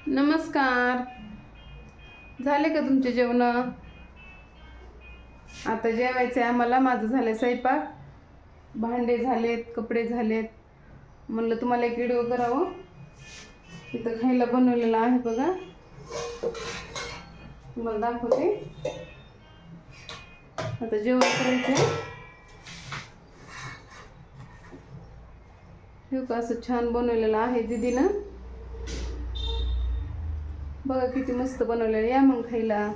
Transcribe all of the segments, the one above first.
नमस्कार. झाले का तुमचे जेवण? आता जेवायचे आम्हाला. माझं झालं स्वयंपाक, भांडे झालेत, कपडे झालेत. म्हणलं तुम्हाला एक व्हिडिओ करावं. इथं खायला बनवलेलं आहे बघा, तुम्हाला दाखवते. आता जेवण करायचं. हे का असं छान बनवलेलं आहे दीदीनं. बघा किती मस्त बनवलेलं. या मग खायला.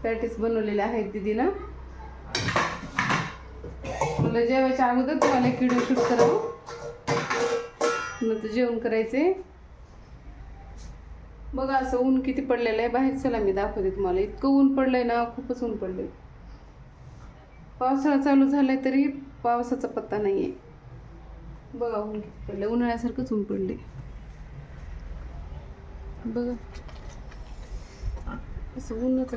पॅटीस बनवलेले आहेत दीदीनं. मला जेवायच्या अगोदर तुम्हाला एक व्हिडिओ शूट करावं. नंतर जेवण करायचे. बघा असं ऊन किती पडलेलं आहे बाहेर. चला मी दाखवते तुम्हाला. इतकं ऊन पडलंय ना, खूपच ऊन पडलंय. पावसाळा चालू झालाय तरी पावसाचा पत्ता नाहीये. बघा ऊन किती पडलंय, उन्हाळ्यासारखंच ऊन पडले. बघा असं ऊनच.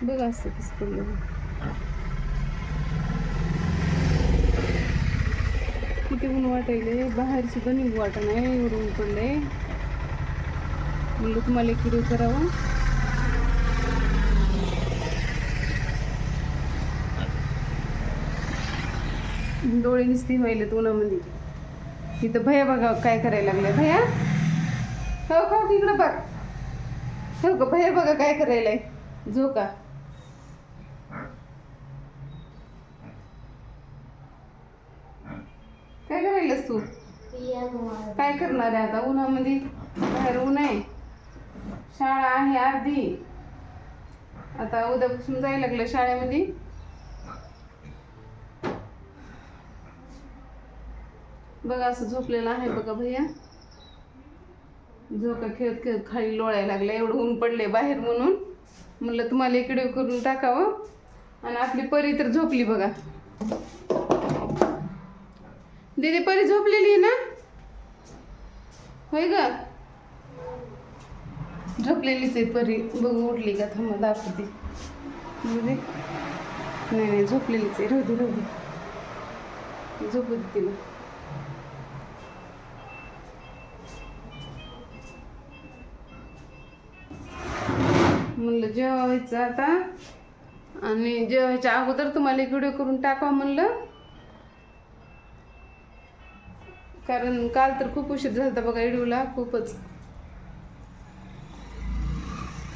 बघा असं कसं पडलं. किती ऊन वाटायले. बाहेर सुद्धा निघू वाटत नाही, एवढं ऊन पडलंय. म्हणलं तुम्हाला एक व्हिडिओ करावा. डोळे नुसते व्हायलेत उन्हामध्ये. इथं भैया बघा काय करायला लागले. भैया हो का, तिकडं बघ. हो का, भैया बघा काय करायलाय. झोका. काय करायलास तू? काय करणार आहे आता उन्हामध्ये? बाहेर ऊन आहे, शाळा आहे अर्धी. आता उद्यापासून जायला लागलं शाळेमध्ये. बघा असं झोपलेलं आहे बघा भैया. झोका खेळत खेळत खाली लोळायला लागला. एवढं ऊन पडले बाहेर म्हणून म्हणलं तुम्हाला एक व्हिडिओ करून टाकावं. आणि आपली परी तर झोपली बघा. दीदी परी झोपलेली आहे ना? होय ग, झोपलेलीच आहे परी. बघू उठली का, थांबा दाखवते. दीदी नाही झोपलेलीच आहे. राहू दे झोपू दे तिला. म्हणलं जेवायचं आता. आणि जेवायच्या अगोदर तुम्हाला एक व्हिडिओ करून टाकावं म्हणलं. कारण काल तर खूप उशीर झाला बघा व्हिडिओला. खूपच.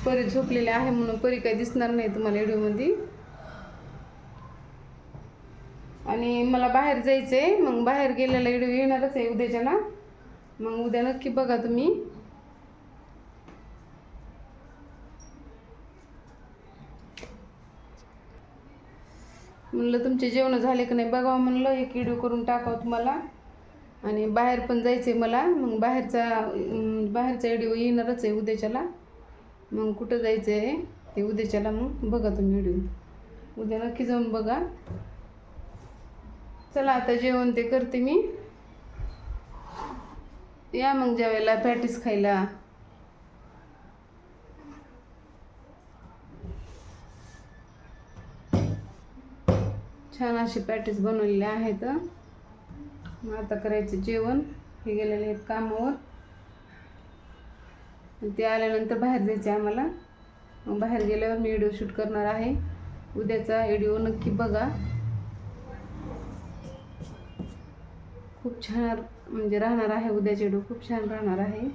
परी झोपलेली आहे म्हणून परी काही दिसणार नाही तुम्हाला व्हिडिओमध्ये. आणि मला बाहेर जायचंय. मग बाहेर गेलेला व्हिडिओ येणारच आहे उद्याच्याला. मग उद्या नक्की बघा तुम्ही. म्हणलं तुमचे जेवण झाले का नाही बघावं म्हणलं. एक व्हिडिओ करून टाकावं तुम्हाला. आणि बाहेर पण जायचं आहे मला. मग बाहेरचा व्हिडिओ येणारच आहे उद्याच्याला. मग कुठं जायचं आहे ते उद्याच्याला मग बघा तुम्ही व्हिडिओ. उद्या नक्की जाऊन बघा. चला आता जेवण ते करते मी. या मग जेवायला, पॅटीस खायला. छान असे पॅटीस बनवलेले आहेत. मग आता करायचं जेवण. हे गेलेले आहेत कामावर. ते आल्यानंतर बाहेर जायचे आम्हाला. मग बाहेर गेल्यावर मी व्हिडिओ शूट करणार आहे. उद्याचा व्हिडिओ नक्की बघा. खूप छान म्हणजे राहणार आहे उद्याचे व्हिडिओ. खूप छान राहणार आहे.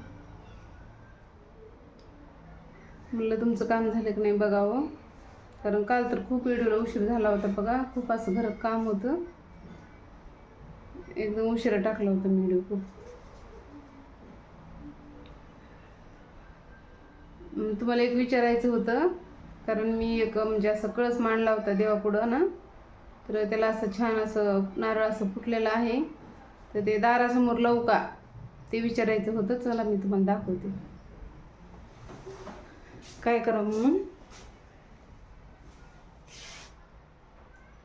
म्हणलं तुमचं काम झालं की नाही बघावं. कारण काल तर खूप व्हिडिओला उशीर झाला होता बघा. खूप असं घरात काम होतं. एकदम उशिरा टाकला होता मी व्हिडिओ. खूप तुम्हाला एक विचारायचं होतं. कारण मी एक म्हणजे असं कळस मांडला होता देवापुढं ना. तर त्याला असं छान असं नारळ असं फुटलेलं आहे. तर ते दारासमोर लावू का ते विचारायचं होतं. चला मी तुम्हाला दाखवते काय करावं म्हणून.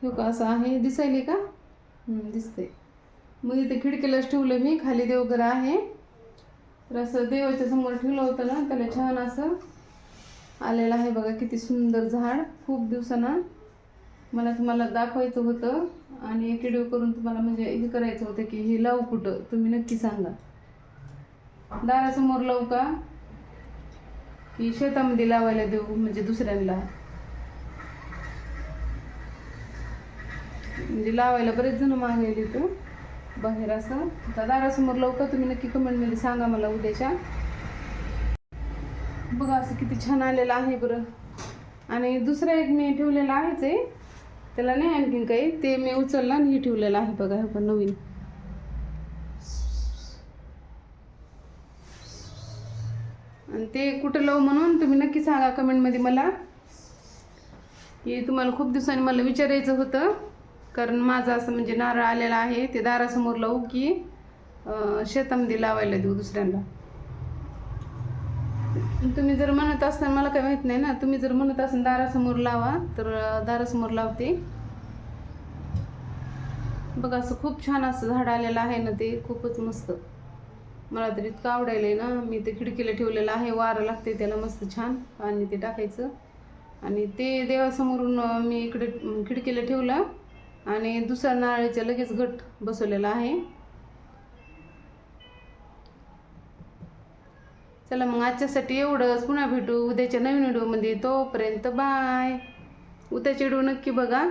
हो का, असं आहे. दिसायले का? दिसतंय. मग इथे खिडकीलाच ठेवलं मी. खाली देवघर आहे. तर असं देवाच्या समोर ठेवलं होतं ना. त्याला छान असं आलेलं आहे बघा. किती सुंदर झाड. खूप दिवसानं मला तुम्हाला दाखवायचं होतं आणि एक व्हिडिओ करून तुम्हाला म्हणजे हे करायचं होतं की हे लावू कुठं तुम्ही नक्की सांगा. दारासमोर लावू का की शेतामध्ये लावायला देऊ म्हणजे दुसऱ्यांना, म्हणजे लावायला बरेच जण मागायला तर बाहेर असं. आता दारासमोर लावू का तुम्ही नक्की कमेंटमध्ये सांगा मला उद्याच्या. बघा असं किती छान आलेलं आहे बरं. आणि दुसरा एक मी ठेवलेला आहेच आहे, त्याला नाही आणखीन काही, ते मी उचललं आणि हे ठेवलेलं आहे बघा, हे पण नवीन. आणि ते कुठं लावू म्हणून तुम्ही नक्की सांगा कमेंटमध्ये मला. की तुम्हाला खूप दिवसांनी मला विचारायचं होतं, कारण माझं असं म्हणजे नारळ आलेला आहे, ते दारासमोर लावू की शेतामध्ये लावायला देऊ दुसऱ्यांना. तुम्ही जर म्हणत असताना मला काही माहीत नाही ना, तुम्ही जर म्हणत असाल दारासमोर लावा तर दारासमोर लावते. बघा असं खूप छान असं झाड आलेलं आहे ना, ते खूपच मस्त. मला तर इतकं आवडायला आहे ना. मी ते खिडकीला ठेवलेलं आहे, वारं लागते त्याला मस्त छान, आणि ते टाकायचं. आणि ते देवासमोरून मी इकडे खिडकीला ठेवलं आणि दुसऱ्या नारळीच्या लगेच गट बसवलेला आहे. चला मग आजच्यासाठी एवढंच. पुन्हा भेटू उद्याच्या नवीन व्हिडिओमध्ये. तोपर्यंत बाय. उद्याच्या व्हिडिओ नक्की बघा.